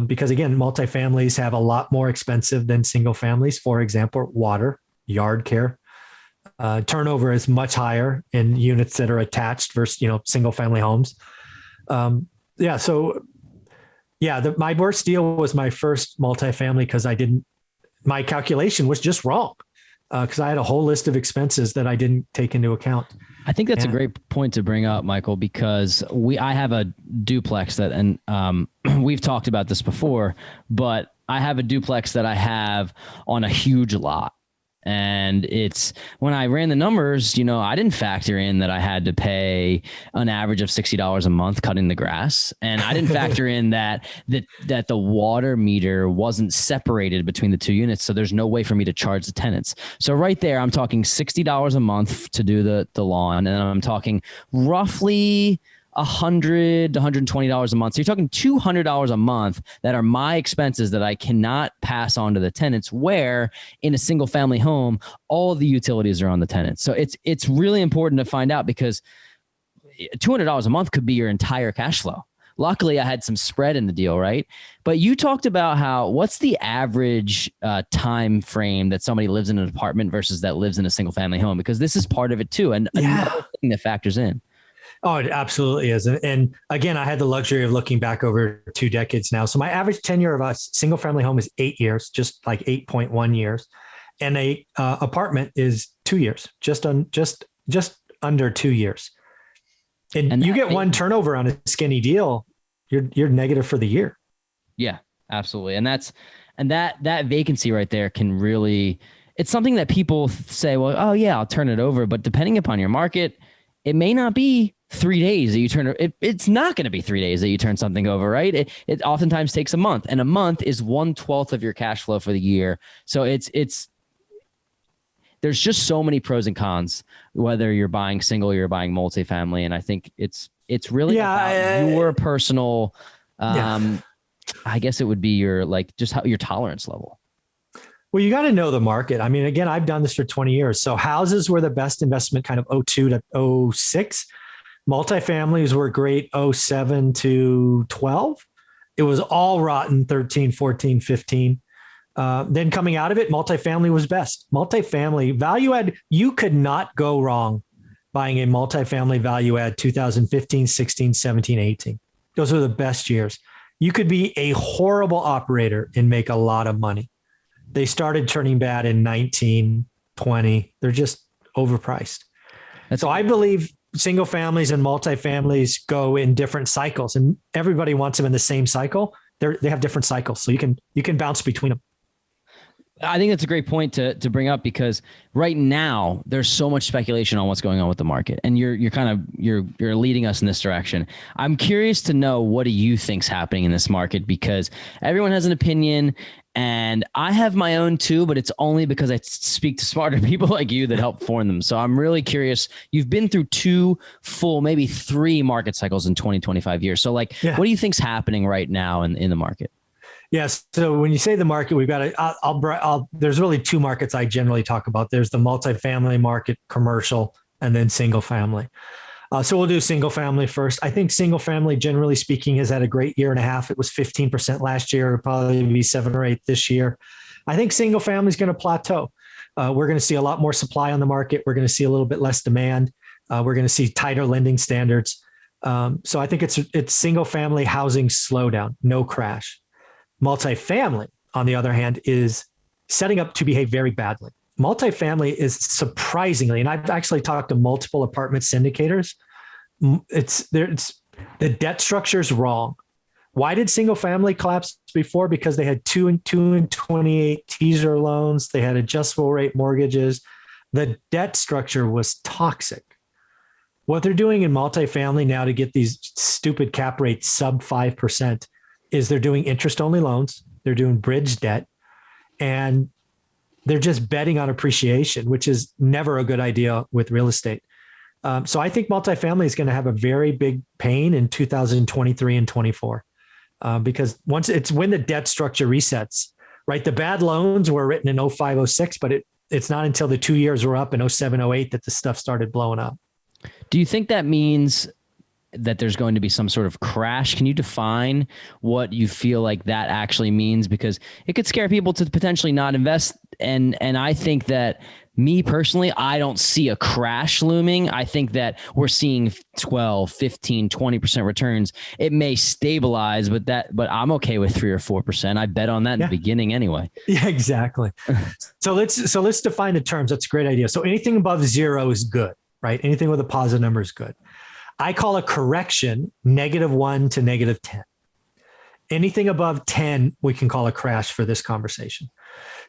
because, again, multifamilies have a lot more expensive than single families. For example, water, yard care. Turnover is much higher in units that are attached versus, single family homes. My worst deal was my first multifamily because my calculation was just wrong. Because I had a whole list of expenses that I didn't take into account. I think that's a great point to bring up, Michael, because I have a duplex and we've talked about this before, but I have a duplex that I have on a huge lot. And it's when I ran the numbers, I didn't factor in that I had to pay an average of $60 a month cutting the grass. And I didn't factor in that the water meter wasn't separated between the two units. So there's no way for me to charge the tenants. So right there, I'm talking $60 a month to do the lawn. And I'm talking roughly $100 to $120 a month. So you're talking $200 a month that are my expenses that I cannot pass on to the tenants, where in a single family home, all of the utilities are on the tenants. So it's really important to find out, because $200 a month could be your entire cash flow. Luckily, I had some spread in the deal, right? But you talked about what's the average time frame that somebody lives in an apartment versus that lives in a single family home, because this is part of it too. And another thing that factors in. Oh, it absolutely is. And again, I had the luxury of looking back over 2 decades now. So my average tenure of a single family home is 8 years, just like 8.1 years. And a apartment is 2 years, just under 2 years. And you get one turnover on a skinny deal, you're negative for the year. Yeah, absolutely. And that vacancy right there can really, it's something that people say, well, oh yeah, I'll turn it over. But depending upon your market, it may not be 3 days that you turn it. It's not going to be 3 days that you turn something over, right? It oftentimes takes a month, and a month is 1/12 of your cash flow for the year. So there's just so many pros and cons, whether you're buying single or you're buying multifamily. And I think it's really about your personal I guess it would be your, like, just how your tolerance level. Well, you got to know the market. I mean, again, I've done this for 20 years. So houses were the best investment kind of '02 to '06. Multifamilies were great '07 to 12. It was all rotten 13, 14, 15. Then coming out of it, multifamily was best. Multifamily value add, you could not go wrong buying a multifamily value add 2015, 16, 17, 18. Those are the best years. You could be a horrible operator and make a lot of money. They started turning bad in 19, 20. They're just overpriced. So I believe single families and multifamilies go in different cycles, and everybody wants them in the same cycle. They have different cycles. So you can bounce between them. I think that's a great point to bring up, because right now there's so much speculation on what's going on with the market, and you're leading us in this direction. I'm curious to know, what do you think's happening in this market? Because everyone has an opinion, and I have my own too, but it's only because I speak to smarter people like you that help form them. So I'm really curious. You've been through 2 full, maybe 3 market cycles in 20, 25 years. So what do you think's happening right now in the market? Yes. So when you say the market, we've got there's really 2 markets I generally talk about. There's the multifamily market, commercial, and then single family. So we'll do single family first. I think single family, generally speaking, has had a great year and a half. It was 15% last year. It'll probably be 7 or 8 this year. I think single family is going to plateau. We're going to see a lot more supply on the market. We're going to see a little bit less demand. We're going to see tighter lending standards. So I think it's single family housing slowdown, no crash. Multifamily, on the other hand, is setting up to behave very badly. Multifamily is surprisingly, and I've actually talked to multiple apartment syndicators, the debt structure is wrong. Why did single family collapse before? Because they had 2 and 28 teaser loans. They had adjustable rate mortgages. The debt structure was toxic. What they're doing in multifamily now to get these stupid cap rates sub 5% is they're doing interest only loans. They're doing bridge debt, and they're just betting on appreciation, which is never a good idea with real estate. So I think multifamily is going to have a very big pain in 2023 and 24, because when the debt structure resets, right? The bad loans were written in 05, 06, but it's not until the 2 years were up in 07, 08 that the stuff started blowing up. Do you think that means that there's going to be some sort of crash? Can you define what you feel like that actually means? Because it could scare people to potentially not invest. And I think that, me personally, I don't see a crash looming. I think that we're seeing 12, 15, 20% returns. It may stabilize, but I'm okay with 3 or 4%. I bet on that in the beginning anyway. Yeah, exactly. So let's define the terms. That's a great idea. So anything above 0 is good, right? Anything with a positive number is good. I call a correction -1 to -10. Anything above 10, we can call a crash for this conversation.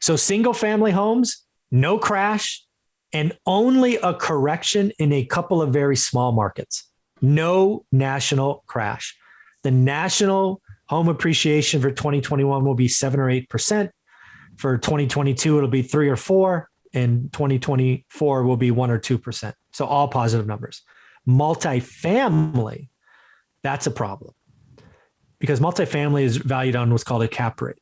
So single family homes, no crash, and only a correction in a couple of very small markets. No national crash. The national home appreciation for 2021 will be 7 or 8%. For 2022, it'll be 3 or 4, and 2024 will be 1 or 2%. So all positive numbers. Multifamily, that's a problem, because multifamily is valued on what's called a cap rate.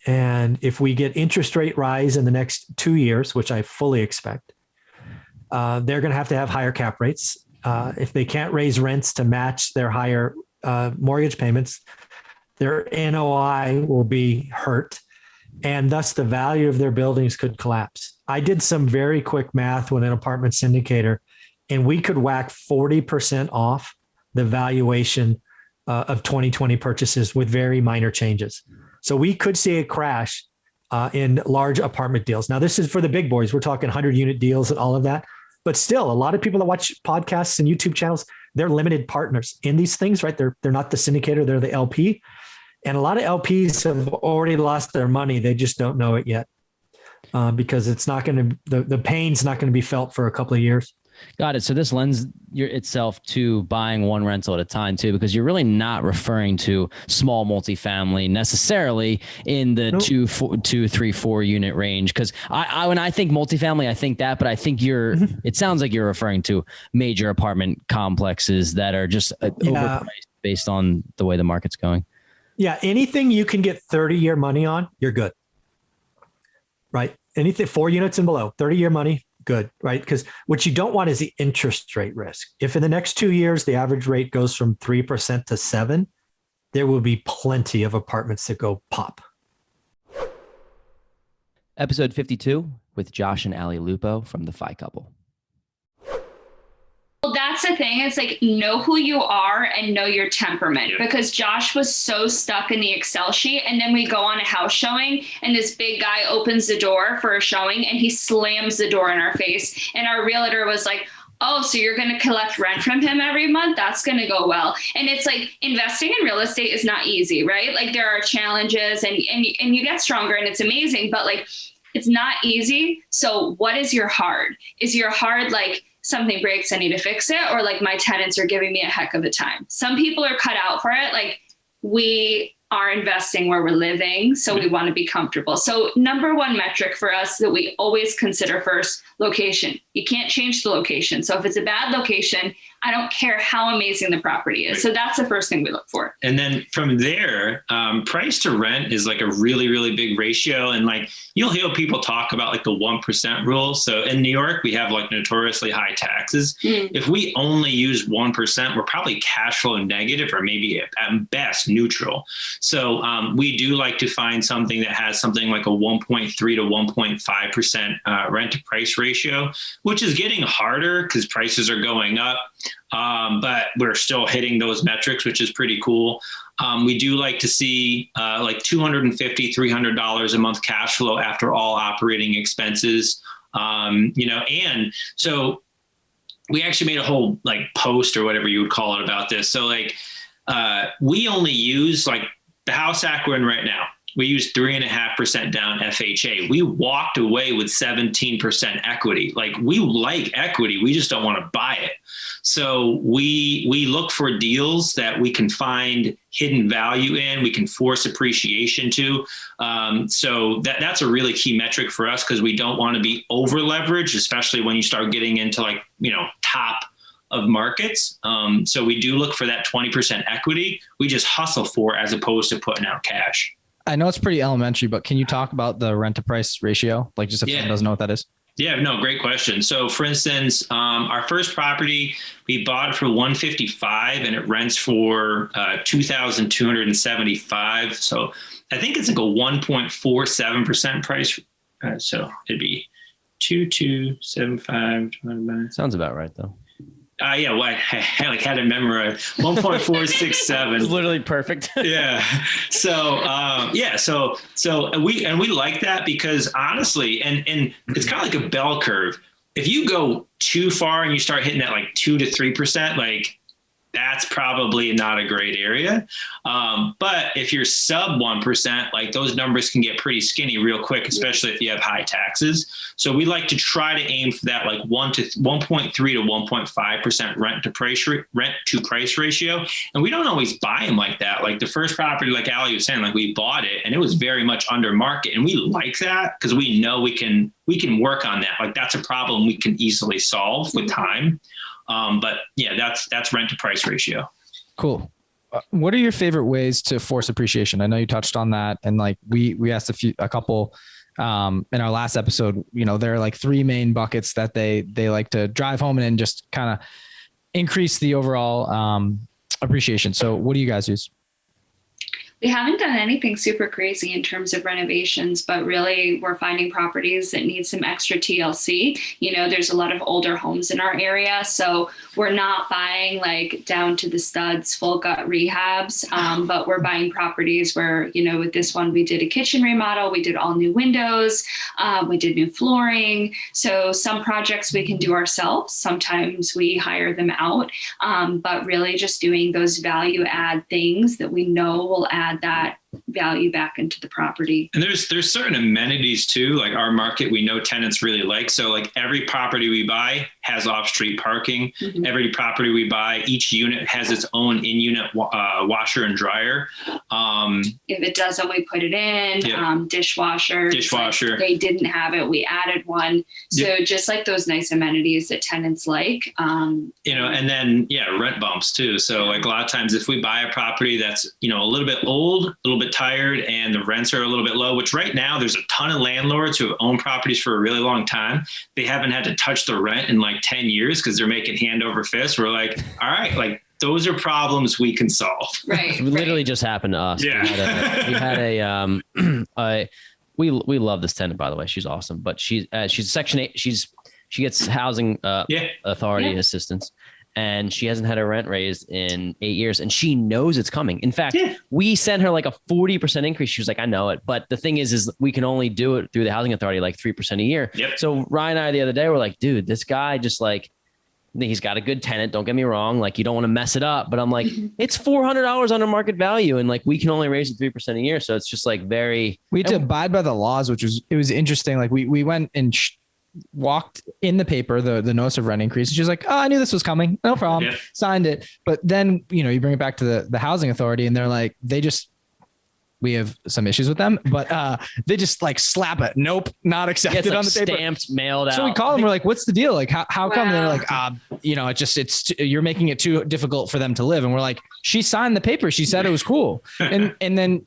And if we get interest rate rise in the next 2 years, which I fully expect, they're going to have higher cap rates. If they can't raise rents to match their higher mortgage payments, their NOI will be hurt, and thus the value of their buildings could collapse. I did some very quick math with an apartment syndicator, and we could whack 40% off the valuation of 2020 purchases with very minor changes. So we could see a crash in large apartment deals. Now, this is for the big boys. We're talking 100-unit deals and all of that. But still, a lot of people that watch podcasts and YouTube channels, they're limited partners in these things, right? They're not the syndicator, they're the LP. And a lot of LPs have already lost their money. They just don't know it yet, because it's not going to, the pain's not going to be felt for a couple of years. Got it. So this lends itself to buying one rental at a time too, because you're really not referring to small multifamily necessarily in the 2, 3, 4 unit range. Because when I think multifamily, I think that, but I think it sounds like you're referring to major apartment complexes that are just overpriced based on the way the market's going. Yeah, anything you can get 30-year money on, you're good. Right? Anything 4 units and below, 30-year money, good, right? Because what you don't want is the interest rate risk. If in the next 2 years the average rate goes from 3% to 7%, there will be plenty of apartments that go pop. Episode 52 with Josh and Ali Lupo from the Phi Couple. Well, that's the thing. It's like, know who you are and know your temperament, because Josh was so stuck in the Excel sheet. And then we go on a house showing and this big guy opens the door for a showing and he slams the door in our face. And our realtor was like, oh, so you're going to collect rent from him every month? That's going to go well. And it's like, investing in real estate is not easy, right? Like, there are challenges and you get stronger and it's amazing, but like, it's not easy. So what is your hard? Is your hard like, something breaks, I need to fix it, or like my tenants are giving me a heck of a time? Some people are cut out for it. Like, we are investing where we're living, so we want to be comfortable. So number one metric for us that we always consider first, location. You can't change the location. So if it's a bad location, I don't care how amazing the property is. So that's the first thing we look for. And then from there, price to rent is like a really, really big ratio. And like, you'll hear people talk about like the 1% rule. So in New York, we have like notoriously high taxes. If we only use 1%, we're probably cash flow negative, or maybe at best neutral. So we do like to find something that has something like a 1.3 to 1.5% rent to price ratio, which is getting harder because prices are going up. But we're still hitting those metrics, which is pretty cool. We do like to see like $250, $300 a month cash flow after all operating expenses. And so we actually made a whole like post or whatever you would call it about this. So like we only use like the house act we're in right now. We use 3.5% down FHA. We walked away with 17% equity. Like, we like equity. We just don't want to buy it. So we look for deals that we can find hidden value in, we can force appreciation to. So that's a really key metric for us, because we don't want to be over leveraged, especially when you start getting into like, top of markets. So we do look for that 20% equity. We just hustle for, as opposed to putting out cash. I know it's pretty elementary, but can you talk about the rent to price ratio? Like, just if someone doesn't know what that is. Yeah, no, great question. So for instance, our first property, we bought it for $155 and it rents for $2,275. So I think it's like a 1.47% price. So it'd be 2,275. Sounds about right though. Yeah, well, I had it memorized. 1.467. It's literally perfect. Yeah. So we like that, because honestly, and it's kind of like a bell curve. If you go too far and you start hitting that like 2 to 3%, like, that's probably not a great area. But if you're sub 1%, like, those numbers can get pretty skinny real quick, especially if you have high taxes. So we like to try to aim for that like 1.3 to 1.5% rent to price ratio. And we don't always buy them like that. Like the first property, like Ali was saying, like, we bought it and it was very much under market, and we like that because we know we can work on that. Like, that's a problem we can easily solve with time. But yeah, that's rent to price ratio. Cool. What are your favorite ways to force appreciation? I know you touched on that, and like we asked a couple in our last episode. There are like 3 main buckets that they like to drive home and just kind of increase the overall appreciation. So what do you guys use? We haven't done anything super crazy in terms of renovations, but really we're finding properties that need some extra TLC. There's a lot of older homes in our area, so we're not buying like down to the studs, full gut rehabs, but we're buying properties where, with this one, we did a kitchen remodel, we did all new windows, we did new flooring. So some projects we can do ourselves. Sometimes we hire them out, but really just doing those value add things that we know will add that value back into the property. And there's certain amenities too, like our market, we know tenants really like. So like every property we buy has off-street parking. Mm-hmm. Every property we buy, each unit has its own in-unit washer and dryer. If it doesn't, we put it in. Yep. Dishwasher. Like they didn't have it, we added one. So yep. Just like those nice amenities that tenants like. And then rent bumps too. So like a lot of times if we buy a property that's a little bit old, a little bit tired, and the rents are a little bit low, which right now there's a ton of landlords who have owned properties for a really long time. They haven't had to touch the rent in like 10 years because they're making hand over fist. We're like, all right, like those are problems we can solve. Right. It literally just happened to us. Yeah. We love this tenant, by the way. She's awesome, but she's Section 8. She gets housing authority assistance. And she hasn't had her rent raised in 8 years, and she knows it's coming. In fact, we sent her like a 40% increase. She was like, I know it. But the thing is we can only do it through the housing authority, like 3% a year. Yep. So Ryan and I the other day were like, dude, this guy just like, he's got a good tenant. Don't get me wrong. Like you don't want to mess it up, but I'm like, it's $400 under market value. And like, we can only raise it 3% a year. So it's just like we had to abide by the laws, it was interesting. Like we went and walked in the paper, the notice of rent increase. She's like, oh, I knew this was coming. No problem. Yeah. Signed it. But then, you bring it back to the housing authority and they're like, we have some issues with them, but they just like slap it. Nope, not accepted on the paper. Stamped, mailed out. So we call them. We're like, "What's the deal? Like, how come?" They're like, you're making it too difficult for them to live." And we're like, "She signed the paper. She said it was cool." And then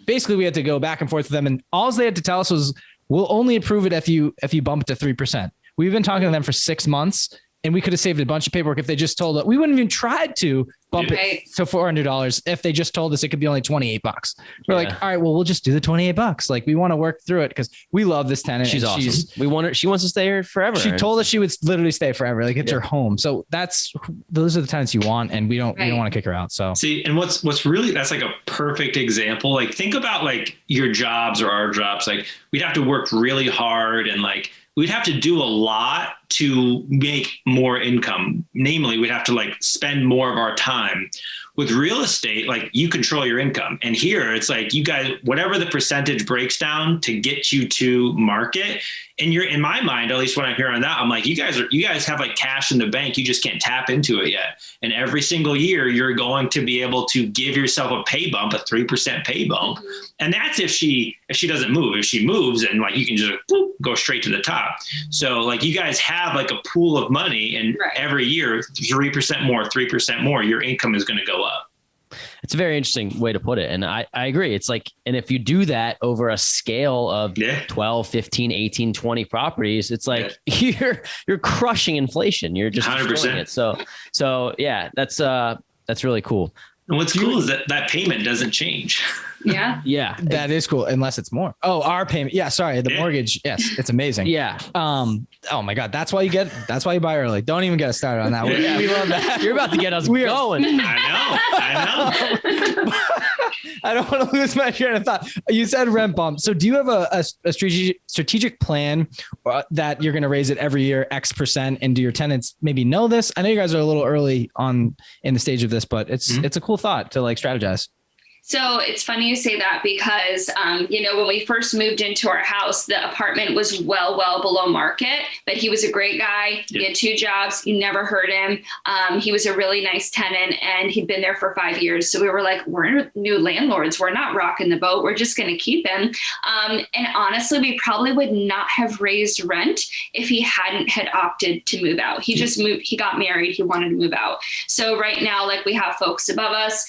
basically we had to go back and forth with them, and all they had to tell us was, "We'll only approve it if you bump it to 3%." We've been talking to them for 6 months. And we could have saved a bunch of paperwork if they just told us. We wouldn't even tried to bump it to $400 if they just told us it could be only $28. We're like, all right, well, we'll just do the $28. Like we want to work through it because we love this tenant. She's awesome. She wants to stay here forever. She told us she would literally stay forever. Like it's her home. So those are the tenants you want, and we don't want to kick her out. So see, and what's really, that's like a perfect example. Like think about like your jobs or our jobs. Like we'd have to work really hard and like we'd have to do a lot to make more income. Namely, we'd have to like spend more of our time. With real estate, like you control your income. And here it's like you guys, whatever the percentage breaks down to get you to market. And you're, in my mind, at least when I'm hearing that, I'm like, you guys have like cash in the bank. You just can't tap into it yet. And every single year you're going to be able to give yourself a pay bump, a 3% pay bump. And that's if she doesn't move. If she moves, and like you can just go straight to the top. So like you guys have like a pool of money, and every year 3% more, your income is going to go up. It's a very interesting way to put it. And I agree. It's like, and if you do that over a scale of 12, 15, 18, 20 properties, it's like you're crushing inflation. You're just 100%. It. So yeah, that's really cool. And what's cool is that payment doesn't change. Yeah. Yeah. That is cool. Unless it's more. Oh, our payment. Yeah. Sorry. The mortgage. Yes. It's amazing. Yeah. Oh my God. That's why you buy early. Don't even get us started on that. We love that. You're about to get us going. I know. I don't want to lose my train of thought. You said rent bump. So do you have a strategic plan that you're going to raise it every year, X%, and do your tenants maybe know this? I know you guys are a little early on in the stage of this, but it's a cool thought to like strategize. So it's funny you say that because, when we first moved into our house, the apartment was well below market, but he was a great guy. He had 2 jobs. You never heard him. He was a really nice tenant and he'd been there for 5 years. So we were like, we're new landlords. We're not rocking the boat. We're just going to keep him. And honestly, we probably would not have raised rent if he hadn't had opted to move out. He just moved. He got married. He wanted to move out. So right now, like we have folks above us.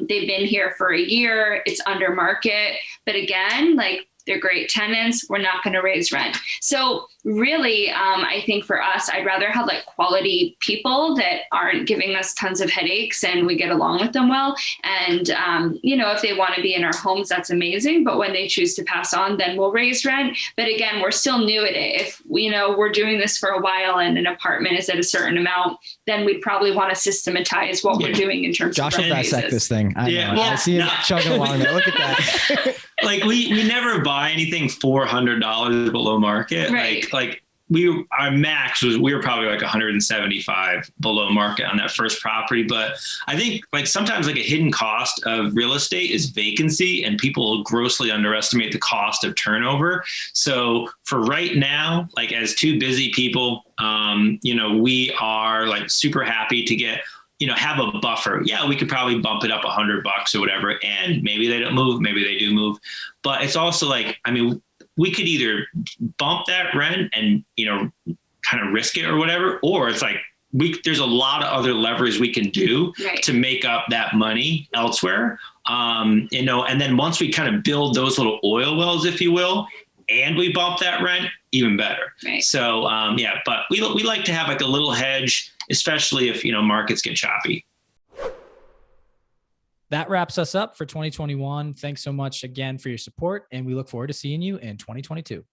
They've been here for a year. It's under market. But again, like they're great tenants. We're not going to raise rent. So really, I think for us, I'd rather have like quality people that aren't giving us tons of headaches and we get along with them well. And, if they want to be in our homes, that's amazing. But when they choose to pass on, then we'll raise rent. But again, we're still new at it. If we're doing this for a while and an apartment is at a certain amount, then we'd probably want to systematize what we're doing in terms of rent will dissect this thing. I see it chugging along there. Look at that. Like we never buy anything $400 below market. Right. Like our max was, we were probably like 175 below market on that first property. But I think like sometimes like a hidden cost of real estate is vacancy, and people grossly underestimate the cost of turnover. So for right now, like as two busy people, we are like super happy to get, have a buffer. Yeah, we could probably bump it up $100 or whatever. And maybe they don't move, maybe they do move. But it's also like, we could either bump that rent and, kind of risk it or whatever, or it's like, there's a lot of other levers we can do to make up that money elsewhere. And then once we kind of build those little oil wells, if you will, and we bump that rent, even better. Right. So, but we like to have like a little hedge, especially if, markets get choppy. That wraps us up for 2021. Thanks so much again for your support, and we look forward to seeing you in 2022.